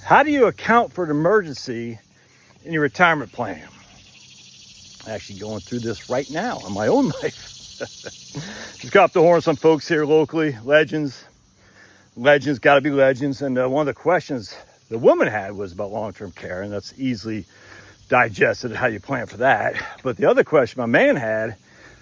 How do you account for an emergency in your retirement plan? I'm actually going through this right now in my own life. Just got off the horn with some folks here locally, legends, got to be legends. And one of the questions the woman had was about long-term care, and that's easily digested, how you plan for that. But the other question my man had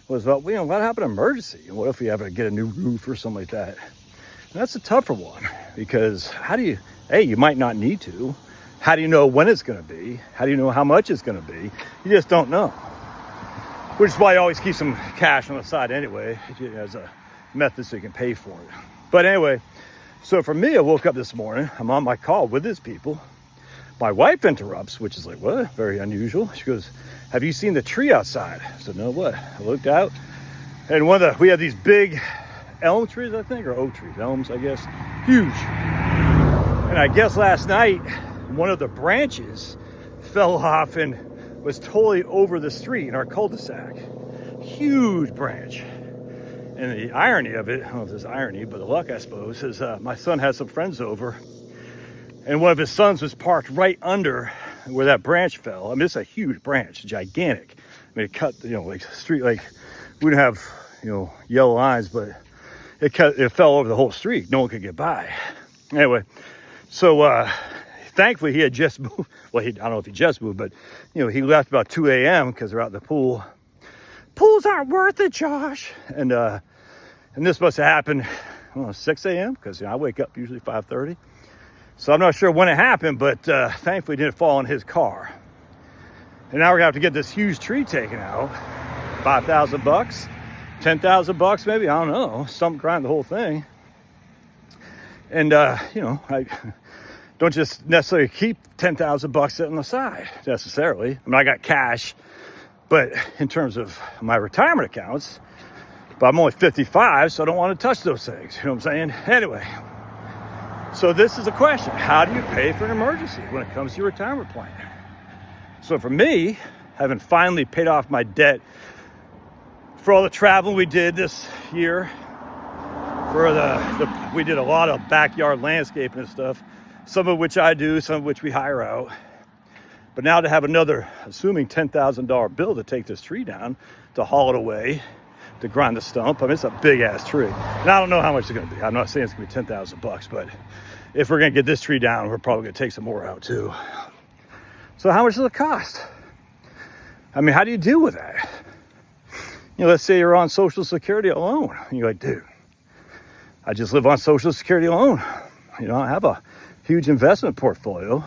was about, what happened to emergency? What if we ever get a new roof or something like that? And that's a tougher one, because how do you, you might not need to. How do you know when it's going to be? How do you know how much it's going to be? You just don't know. Which is why you always keep some cash on the side anyway, as a method so you can pay for it. But anyway, so for me, I woke up this morning, I'm on my call with these people. My wife interrupts, which is like, what? Very unusual. She goes, have you seen the tree outside? I said, no, what? I looked out, and we have these big elm trees, I think, or oak trees, elms, I guess, huge. And I guess last night, one of the branches fell off and was totally over the street in our cul-de-sac. Huge branch. And the irony of it, I don't know if there's irony, but the luck, I suppose, is my son had some friends over, and one of his sons was parked right under where that branch fell. I mean, it's a huge branch, gigantic. I mean, it cut, like street, like we don't have, yellow lines, but it fell over the whole street. No one could get by. Anyway, so thankfully he had just moved. Well, I don't know if he just moved, but he left about 2 a.m. because they're out in the pool. Pools aren't worth it, Josh. And this must have happened, 6 a.m. because I wake up usually 5:30. So I'm not sure when it happened, but thankfully it didn't fall in his car. And now we're gonna have to get this huge tree taken out. $5,000, $10,000 maybe, I don't know. Some grind the whole thing. And I don't just necessarily keep $10,000 sitting on the side necessarily. I mean, I got cash, but in terms of my retirement accounts, but I'm only 55, so I don't want to touch those things. You know what I'm saying? Anyway. So this is a question. How do you pay for an emergency when it comes to your retirement plan? So for me, having finally paid off my debt for all the travel we did this year, we did a lot of backyard landscaping and stuff, some of which I do, some of which we hire out. But now to have another, assuming $10,000 bill to take this tree down, to haul it away, to grind the stump. I mean, it's a big ass tree. And I don't know how much it's going to be. I'm not saying it's going to be $10,000, but if we're going to get this tree down, we're probably going to take some more out too. So how much does it cost? I mean, how do you deal with that? Let's say you're on Social Security alone. And you're like, dude, I just live on Social Security alone. I have a huge investment portfolio.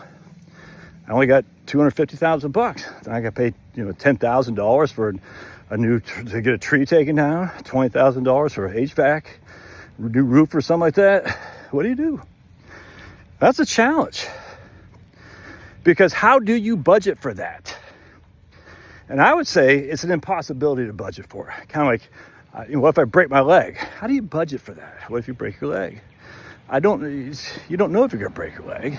I only got $250,000. Then I got paid, $10,000 for to get a tree taken down, $20,000 for HVAC, new roof or something like that. What do you do? That's a challenge. Because how do you budget for that? And I would say it's an impossibility to budget for. Kind of like, what if I break my leg? How do you budget for that? What if you break your leg? You don't know if you're gonna break your leg.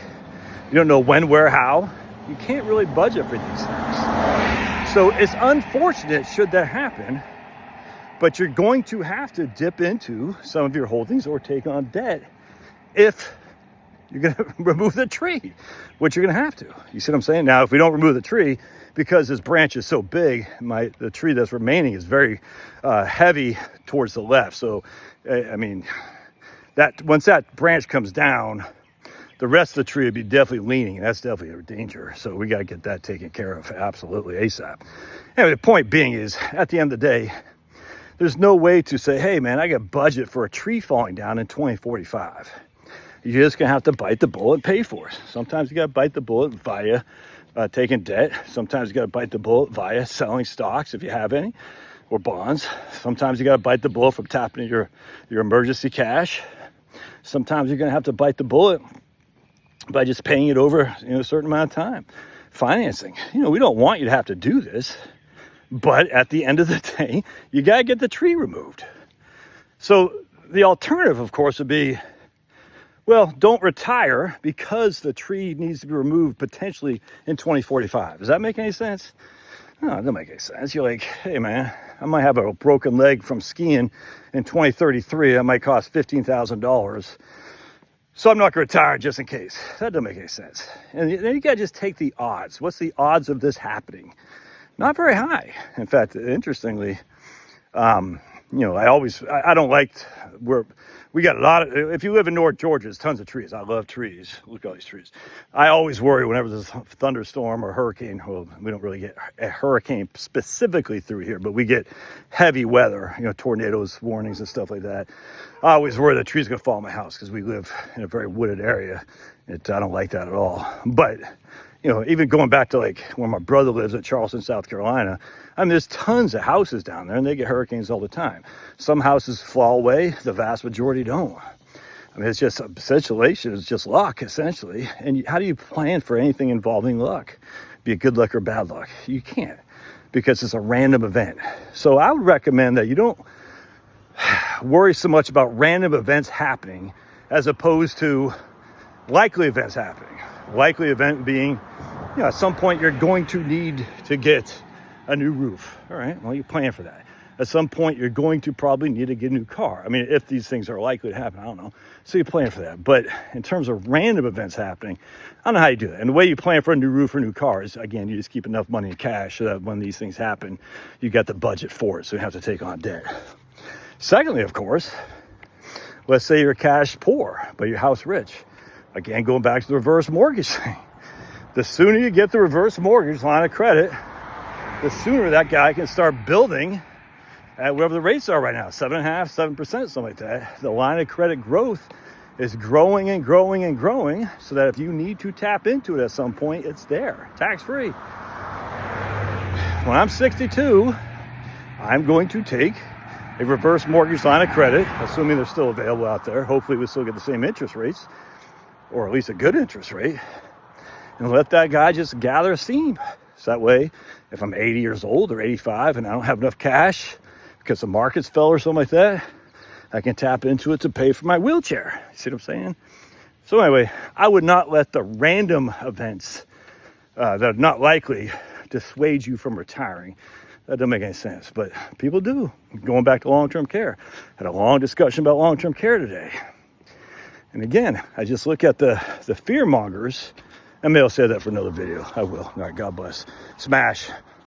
You don't know when, where, how. You can't really budget for these things. So it's unfortunate should that happen, but you're going to have to dip into some of your holdings or take on debt if you're going to remove the tree, which you're going to have to. You see what I'm saying? Now, if we don't remove the tree, because this branch is so big, the tree that's remaining is very heavy towards the left. So, I mean, once that branch comes down, the rest of the tree would be definitely leaning. That's definitely a danger. So we got to get that taken care of absolutely ASAP. Anyway, the point being is, at the end of the day, there's no way to say, hey, man, I got budget for a tree falling down in 2045. You're just going to have to bite the bullet and pay for it. Sometimes you got to bite the bullet via taking debt. Sometimes you got to bite the bullet via selling stocks, if you have any, or bonds. Sometimes you got to bite the bullet from tapping into your emergency cash. Sometimes you're going to have to bite the bullet by just paying it over a certain amount of time. Financing. We don't want you to have to do this, but at the end of the day, you got to get the tree removed. So the alternative, of course, would be, well, don't retire because the tree needs to be removed potentially in 2045. Does that make any sense? No, it doesn't make any sense. You're like, hey, man, I might have a broken leg from skiing in 2033. That might cost $15,000. So I'm not going to retire just in case. That doesn't make any sense. And then you got to just take the odds. What's the odds of this happening? Not very high. In fact, interestingly, I don't like we got a lot of, if you live in North Georgia, there's tons of trees. I love trees. Look at all these trees. I always worry whenever there's a thunderstorm or hurricane. Well, we don't really get a hurricane specifically through here, but we get heavy weather, tornadoes, warnings and stuff like that. I always worry that trees are going to fall on my house because we live in a very wooded area. I don't like that at all. But even going back to like where my brother lives at Charleston, South Carolina, there's tons of houses down there and they get hurricanes all the time. Some houses fall away, the vast majority don't. It's just situation, it's just luck essentially. And how do you plan for anything involving luck? Be it good luck or bad luck? You can't, because it's a random event. So I would recommend that you don't worry so much about random events happening as opposed to likely events happening. Likely event being, at some point you're going to need to get a new roof. All right, well, you plan for that. At some point you're going to probably need to get a new car. If these things are likely to happen, I don't know. So you plan for that. But in terms of random events happening, I don't know how you do that. And the way you plan for a new roof or new car is, again, you just keep enough money in cash so that when these things happen, you got the budget for it, so you have to take on debt. Secondly, of course, let's say you're cash poor, but your house rich. Again, going back to the reverse mortgage thing. The sooner you get the reverse mortgage line of credit, the sooner that guy can start building at whatever the rates are right now, 7.5%, 7%, something like that. The line of credit growth is growing and growing and growing, so that if you need to tap into it at some point, it's there, tax-free. When I'm 62, I'm going to take a reverse mortgage line of credit, assuming they're still available out there. Hopefully we still get the same interest rates, or at least a good interest rate, and let that guy just gather steam. So that way, if I'm 80 years old or 85 and I don't have enough cash because the markets fell or something like that, I can tap into it to pay for my wheelchair. You see what I'm saying? So anyway, I would not let the random events that are not likely dissuade you from retiring. That doesn't make any sense, but people do. Going back to long-term care. Had a long discussion about long-term care today. And again, I just look at the fear mongers, and maybe I'll say that for another video. I will. All right, God bless. Smash.